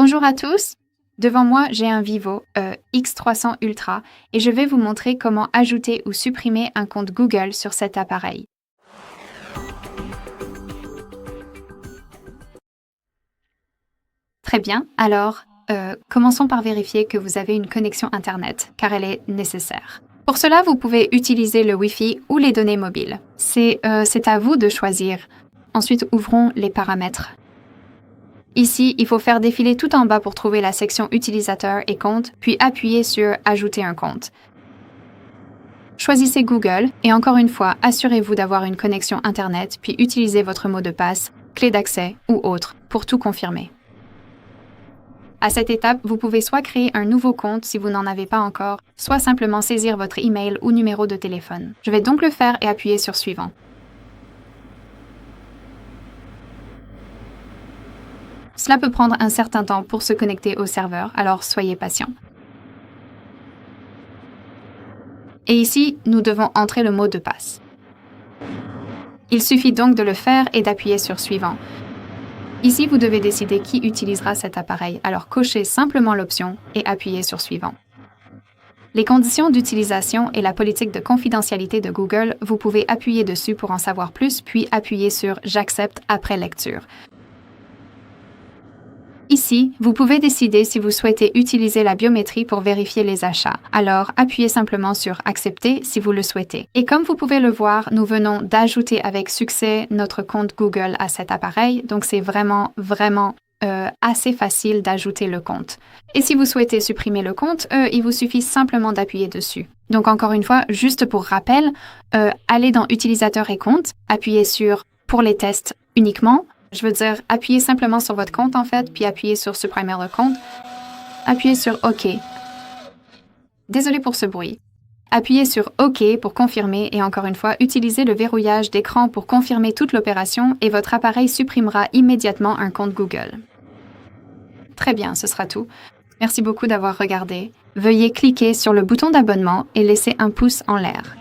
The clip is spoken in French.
Bonjour à tous. Devant moi, j'ai un Vivo X300 Ultra et je vais vous montrer comment ajouter ou supprimer un compte Google sur cet appareil. Très bien, alors commençons par vérifier que vous avez une connexion Internet, car elle est nécessaire. Pour cela, vous pouvez utiliser le Wi-Fi ou les données mobiles. C'est à vous de choisir. Ensuite, ouvrons les paramètres. Ici, il faut faire défiler tout en bas pour trouver la section Utilisateur et compte, puis appuyer sur Ajouter un compte. Choisissez Google et encore une fois, assurez-vous d'avoir une connexion Internet, puis utilisez votre mot de passe, clé d'accès ou autre pour tout confirmer. À cette étape, vous pouvez soit créer un nouveau compte si vous n'en avez pas encore, soit simplement saisir votre email ou numéro de téléphone. Je vais donc le faire et appuyer sur Suivant. Cela peut prendre un certain temps pour se connecter au serveur, alors soyez patient. Et ici, nous devons entrer le mot de passe. Il suffit donc de le faire et d'appuyer sur Suivant. Ici, vous devez décider qui utilisera cet appareil, alors cochez simplement l'option et appuyez sur Suivant. Les conditions d'utilisation et la politique de confidentialité de Google, vous pouvez appuyer dessus pour en savoir plus, puis appuyer sur « J'accepte » après lecture. Ici, vous pouvez décider si vous souhaitez utiliser la biométrie pour vérifier les achats. Alors, appuyez simplement sur « Accepter » si vous le souhaitez. Et comme vous pouvez le voir, nous venons d'ajouter avec succès notre compte Google à cet appareil, donc c'est vraiment assez facile d'ajouter le compte. Et si vous souhaitez supprimer le compte, il vous suffit simplement d'appuyer dessus. Donc encore une fois, juste pour rappel, allez dans « Utilisateur et compte », appuyez sur « Pour les tests uniquement ». Je veux dire, appuyez simplement sur votre compte en fait, puis appuyez sur Supprimer le compte. Appuyez sur OK. Désolé pour ce bruit. Appuyez sur OK pour confirmer et encore une fois, utilisez le verrouillage d'écran pour confirmer toute l'opération et votre appareil supprimera immédiatement un compte Google. Très bien, ce sera tout. Merci beaucoup d'avoir regardé. Veuillez cliquer sur le bouton d'abonnement et laisser un pouce en l'air.